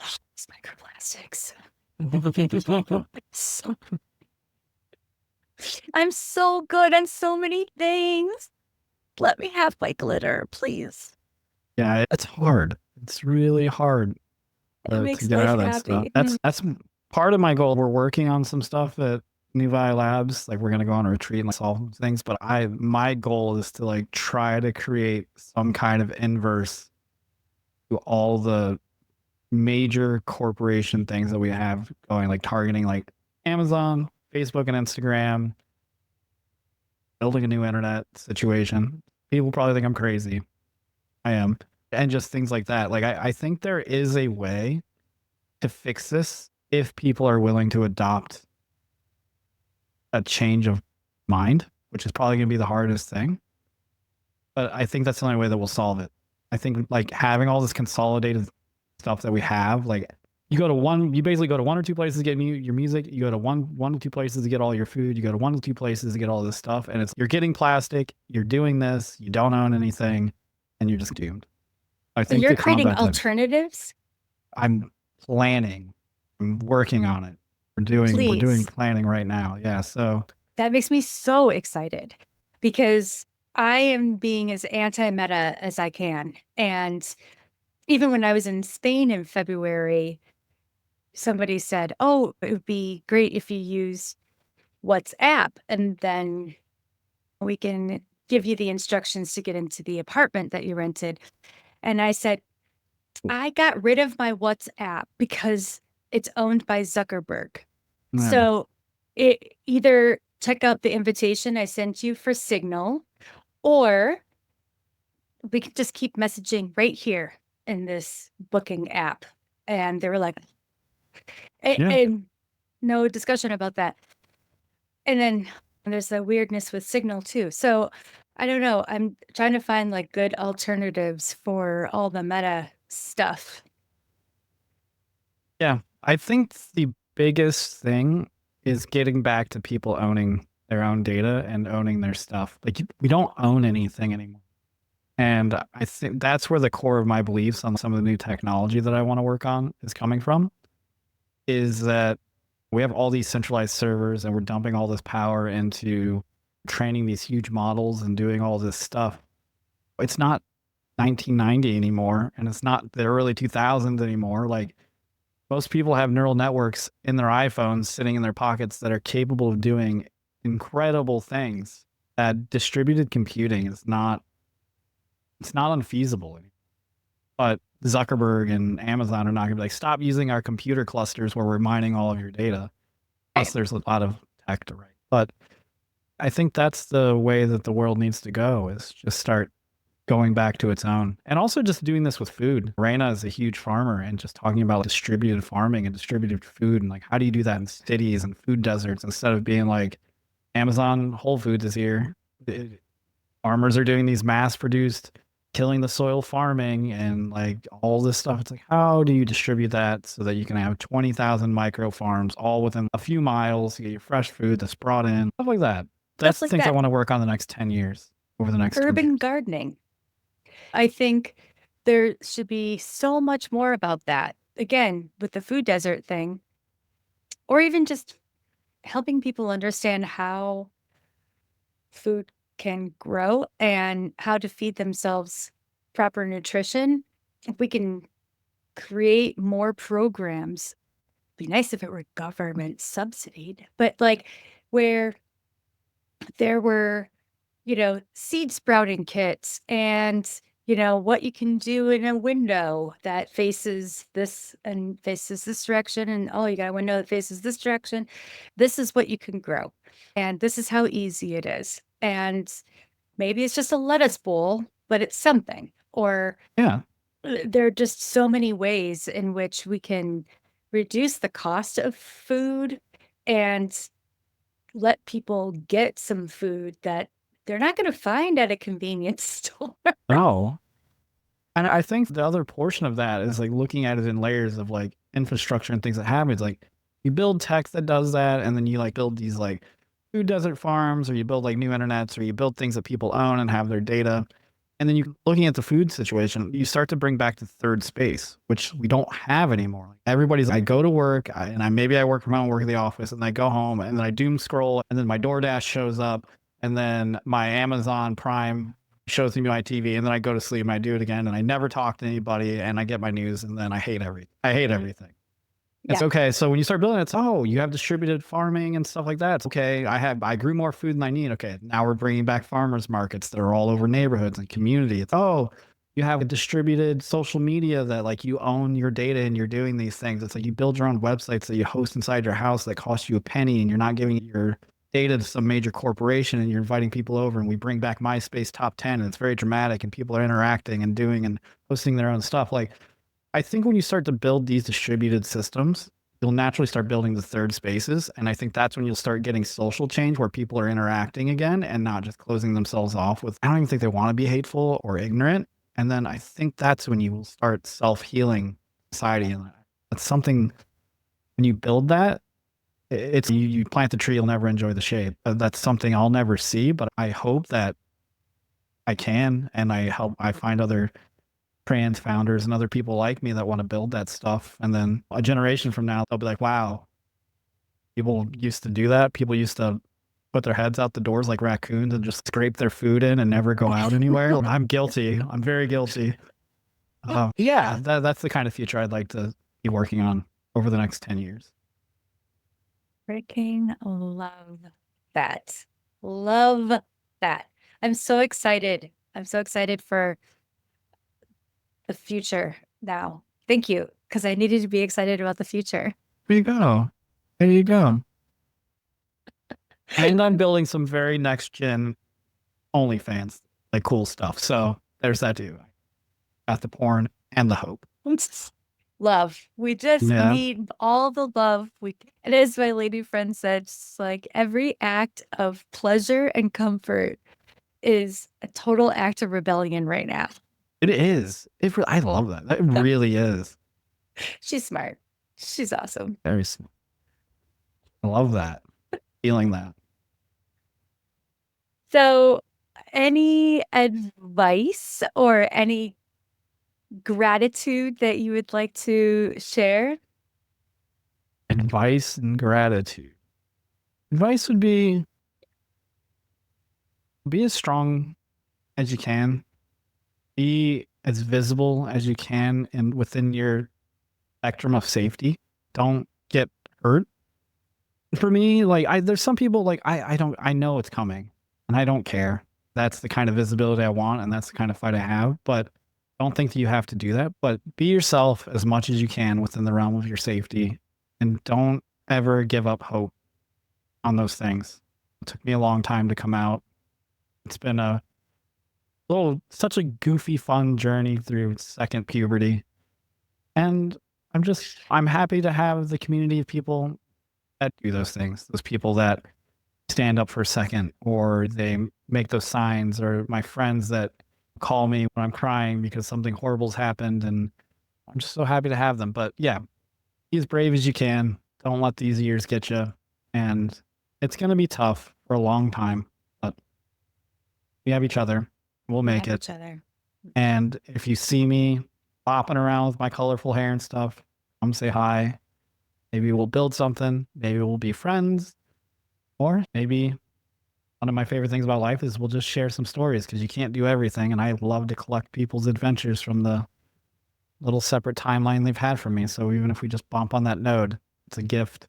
oh, it's microplastics. I'm so good on so many things. Let me have my glitter, please. Yeah, it's hard. It's really hard It makes to get out of that happy. stuff. That's part of my goal. We're working on some stuff at Nuvi Labs. Like, we're gonna go on a retreat and solve some things. But my goal is to like try to create some kind of inverse to all the major corporation things that we have going, like targeting like Amazon, Facebook, and Instagram, building a new internet situation. People probably think I'm crazy. I am. And just things like that. Like, I think there is a way to fix this if people are willing to adopt a change of mind, which is probably going to be the hardest thing. But I think that's the only way that we'll solve it. I think like having all this consolidated stuff that we have, like you basically go to 1 or 2 places to get your music. You go to one or 2 places to get all your food. You go to 1 or 2 places to get all this stuff. And you're getting plastic, you're doing this, you don't own anything, and you're just doomed. I think you're creating alternatives? I'm planning. I'm working on it. We're doing planning right now. Yeah. So that makes me so excited because I am being as anti-meta as I can. And even when I was in Spain in February, somebody said, oh, it would be great if you use WhatsApp, and then we can give you the instructions to get into the apartment that you rented. And I said, I got rid of my WhatsApp because it's owned by Zuckerberg. Yeah. So it either check out the invitation I sent you for Signal, or we could just keep messaging right here in this booking app. And they were like, Yeah. and no discussion about that. And then there's the weirdness with Signal too. So I don't know. I'm trying to find like good alternatives for all the meta stuff. Yeah. I think the biggest thing is getting back to people owning their own data and owning their stuff. Like we don't own anything anymore. And I think that's where the core of my beliefs on some of the new technology that I want to work on is coming from, is that we have all these centralized servers and we're dumping all this power into training these huge models and doing all this stuff. It's not 1990 anymore, and it's not the early 2000s anymore. Like most people have neural networks in their iPhones sitting in their pockets that are capable of doing incredible things. That distributed computing is not, it's not unfeasible anymore. But Zuckerberg and Amazon are not going to be like, stop using our computer clusters where we're mining all of your data. Plus, there's a lot of tech to write. But I think that's the way that the world needs to go, is just start going back to its own. And also just doing this with food. Raina is a huge farmer, and just talking about distributed farming and distributed food, and like, how do you do that in cities and food deserts instead of being like, Amazon Whole Foods is here. Farmers are doing these mass produced, killing the soil farming and like all this stuff. It's like, how do you distribute that so that you can have 20,000 micro farms all within a few miles? You get your fresh food that's brought in, stuff like that. That's Stuff the like things I that. want to work on the next 10 years, over the next 20 Urban years. gardening. I think there should be so much more about that. Again, with the food desert thing, or even just helping people understand how food can grow and how to feed themselves proper nutrition. If we can create more programs, it'd be nice if it were government subsidied, but like where there were, seed sprouting kits and, what you can do in a window that faces this and faces this direction. And oh, you got a window that faces this direction. This is what you can grow. And this is how easy it is. And maybe it's just a lettuce bowl, but it's something. Or Yeah. there are just so many ways in which we can reduce the cost of food and let people get some food that they're not going to find at a convenience store. No. And I think the other portion of that is like looking at it in layers of like infrastructure and things that happen. It's like you build tech that does that, and then you like build these like food desert farms, or you build like new internets, or you build things that people own and have their data. And then you looking at the food situation, you start to bring back the third space, which we don't have anymore. Like everybody's, I go to work and maybe I work from home, work in the office, and I go home and then I doom scroll, and then my DoorDash shows up, and then my Amazon Prime shows me my TV, and then I go to sleep and I do it again, and I never talk to anybody, and I get my news, and then I hate everything. It's Yeah. okay. So when you start building it, it's, oh, you have distributed farming and stuff like that. It's okay. I grew more food than I need. Okay. Now we're bringing back farmers markets that are all over neighborhoods and community. It's, oh, you have a distributed social media that like you own your data and you're doing these things. It's like you build your own websites that you host inside your house that cost you a penny, and you're not giving your data to some major corporation, and you're inviting people over, and we bring back MySpace top 10, and it's very dramatic, and people are interacting and doing and hosting their own stuff. Like, I think when you start to build these distributed systems, you'll naturally start building the third spaces. And I think that's when you'll start getting social change where people are interacting again and not just closing themselves off with, I don't even think they want to be hateful or ignorant. And then I think that's when you will start self-healing society. And that's something, when you build that, it's you plant the tree, you'll never enjoy the shade. That's something I'll never see, but I hope that I can, and I find other trans founders and other people like me that want to build that stuff. And then a generation from now, they'll be like, wow, people used to do that. People used to put their heads out the doors like raccoons and just scrape their food in and never go out anywhere. I'm guilty. I'm very guilty. Yeah, that's the kind of future I'd like to be working on. over the next 10 years. Freaking love that. Love that. I'm so excited. I'm so excited for the future now. Thank you, because I needed to be excited about the future. There you go. There you go. And I'm building some very next gen OnlyFans, like cool stuff. So there's that too. Got the porn and the hope. Love. We just Yeah. need all the love. And as my lady friend said, it's like every act of pleasure and comfort is a total act of rebellion right now. It is. I love that. That really is. She's smart. She's awesome. Very smart. I love that. Feeling that. So, any advice or any gratitude that you would like to share? Advice and gratitude. Advice would be as strong as you can. Be as visible as you can and within your spectrum of safety. Don't get hurt. For me, like there's some people like I know it's coming and I don't care. That's the kind of visibility I want and that's the kind of fight I have. But don't think that you have to do that. But be yourself as much as you can within the realm of your safety. And don't ever give up hope on those things. It took me a long time to come out. It's been such a goofy, fun journey through second puberty. And I'm happy to have the community of people that do those things, those people that stand up for a second, or they make those signs, or my friends that call me when I'm crying because something horrible's happened. And I'm just so happy to have them. But yeah, be as brave as you can. Don't let these years get you. And it's going to be tough for a long time, but we have each other. We'll make it. Each other. And if you see me bopping around with my colorful hair and stuff, come say hi. Maybe we'll build something. Maybe we'll be friends. Or maybe one of my favorite things about life is we'll just share some stories because you can't do everything. And I love to collect people's adventures from the little separate timeline they've had from me. So even if we just bump on that node, it's a gift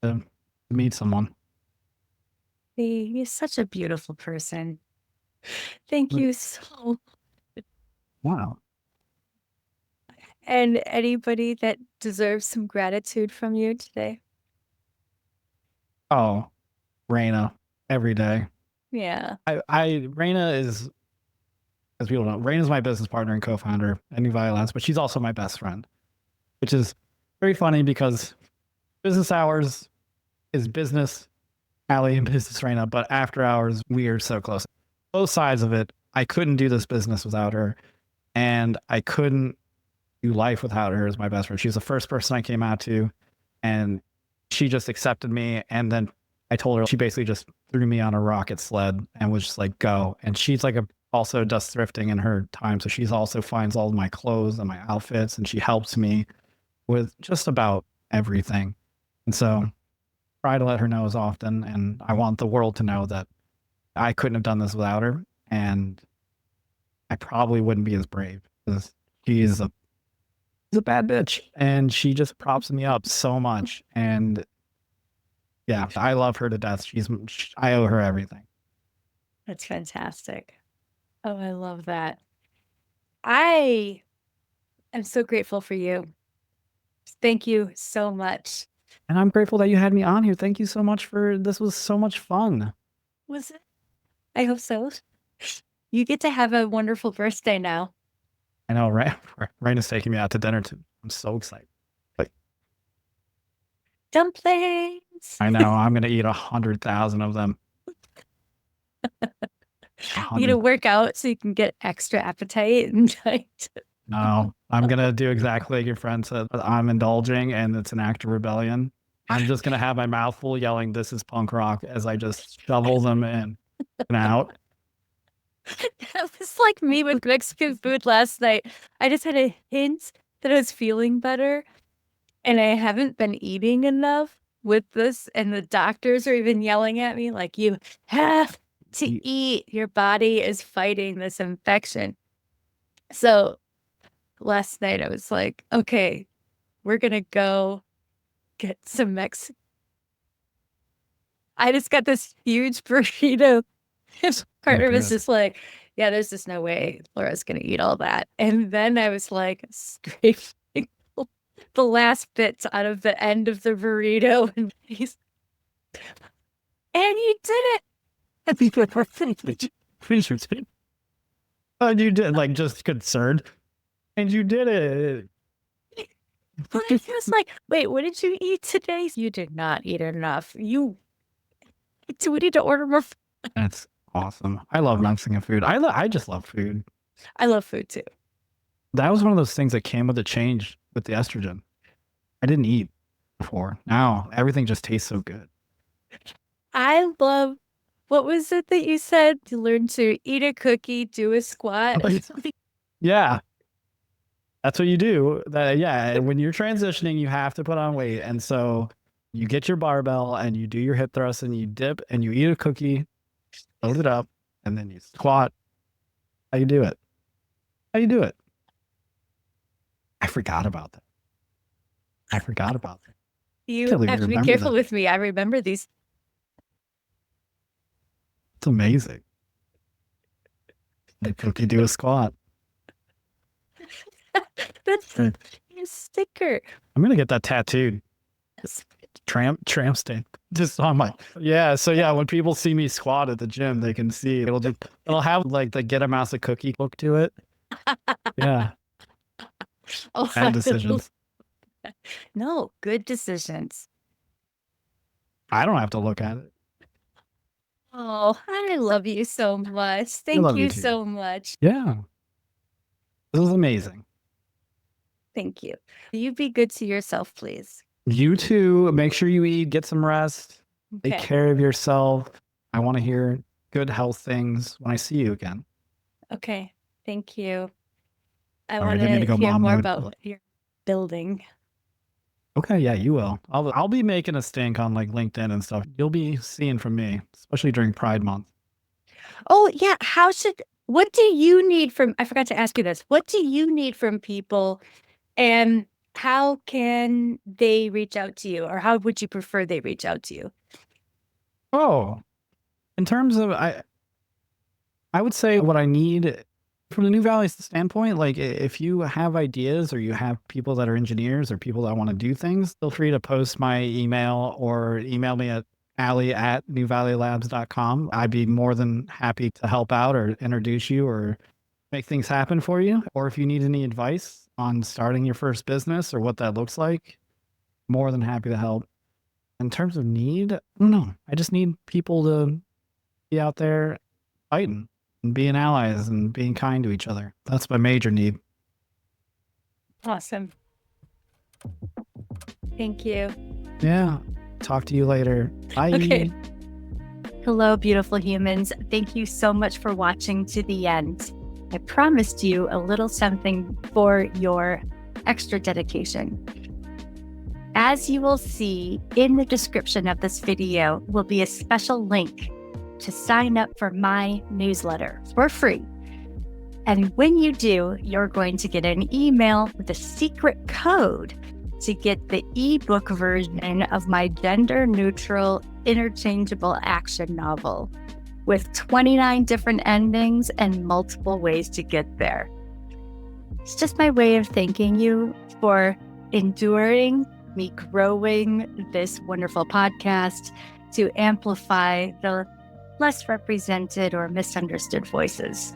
to meet someone. You're such a beautiful person. Thank you so. Wow. And anybody that deserves some gratitude from you today? Oh, Raina, every day. Yeah. Raina is, as people know, Raina's my business partner and co-founder at New Violence, but she's also my best friend, which is very funny because business hours is business, Allie, and business Raina, but after hours, we are so close. Both sides of it, I couldn't do this business without her, and I couldn't do life without her as my best friend. She was the first person I came out to, and she just accepted me. And then I told her, she basically just threw me on a rocket sled and was just like, go. And she's like also does thrifting in her time. So she's also finds all of my clothes and my outfits, and she helps me with just about everything. And so try to let her know as often. And I want the world to know that I couldn't have done this without her. And I probably wouldn't be as brave because she's a bad bitch and she just props me up so much. And yeah, I love her to death. I owe her everything. That's fantastic. Oh, I love that. I am so grateful for you. Thank you so much. And I'm grateful that you had me on here. Thank you so much this was so much fun. Was it? I hope so. You get to have a wonderful birthday now. I know, right? Raina's taking me out to dinner too. I'm so excited. Dumplings. I know. I'm going to eat 100,000 of them. You to work out so you can get extra appetite. No, I'm going to do exactly like your friend said. I'm indulging and it's an act of rebellion. I'm just going to have my mouth full yelling, "This is punk rock," as I just shovel them in and out. That was like me with Mexican food last night. I just had a hint that I was feeling better, and I haven't been eating enough with this. And the doctors are even yelling at me like, you have to eat. Your body is fighting this infection. So last night I was like, okay, we're going to go get some Mexican. I just got this huge burrito. His partner was good. just like, yeah, there's just no way Laura's going to eat all that. And then I was like scraping the last bits out of the end of the burrito. And you did it. Oh, you did, like, just concerned. And you did it. But he was like, wait, what did you eat today? You did not eat enough. We need to order more. That's awesome. I love Mexican food. I just love food. I love food too. That was one of those things that came with the change with the estrogen. I didn't eat before. Now everything just tastes so good. I love, what was it that you said? You learn to eat a cookie, do a squat. Yeah. That's what you do. Yeah. When you're transitioning, you have to put on weight. And so you get your barbell and you do your hip thrust and you dip and you eat a cookie, load it up, and then you squat. How you do it? How you do it? I forgot about that. You Can't believe have you to be remember careful that. with me. I remember these. It's amazing. The cookie do a squat. That's a sticker. I'm gonna get that tattooed. Tramp stamp. Just on my So yeah, when people see me squat at the gym, they can see it'll have like the Get a Mouse a Cookie look to it. Yeah. Oh, Bad decisions. No, good decisions. I don't have to look at it. Oh, I love you so much. Thank love you you too. so much. Yeah. This was amazing. Thank you. You be good to yourself, please. You too. Make sure you eat, get some rest, take Okay. care of yourself. I want to hear good health things when I see you again. Okay. Thank you. I All right, want I need to to go hear mom more mode. about what you're building. Okay, yeah, you will. I'll be making a stink on like LinkedIn and stuff. You'll be seeing from me, especially during Pride Month. Oh, yeah. What do you need from, I forgot to ask you this. What do you need from people, and how can they reach out to you, or how would you prefer they reach out to you? Oh, in terms of I would say what I need from the New Valley standpoint, like if you have ideas or you have people that are engineers or people that want to do things, feel free to post my email or email me at ali@newvalleylabs.com. I'd be more than happy to help out or introduce you or make things happen for you. Or if you need any advice on starting your first business or what that looks like, more than happy to help. In terms of need, I don't know. I just need people to be out there fighting and being allies and being kind to each other. That's my major need. Awesome. Thank you. Yeah. Talk to you later. Bye. Okay. Hello, beautiful humans. Thank you so much for watching to the end. I promised you a little something for your extra dedication. As you will see in the description of this video will be a special link to sign up for my newsletter for free. And when you do, you're going to get an email with a secret code to get the ebook version of my gender-neutral, interchangeable action novel with 29 different endings and multiple ways to get there. It's just my way of thanking you for enduring me growing this wonderful podcast to amplify the less represented or misunderstood voices.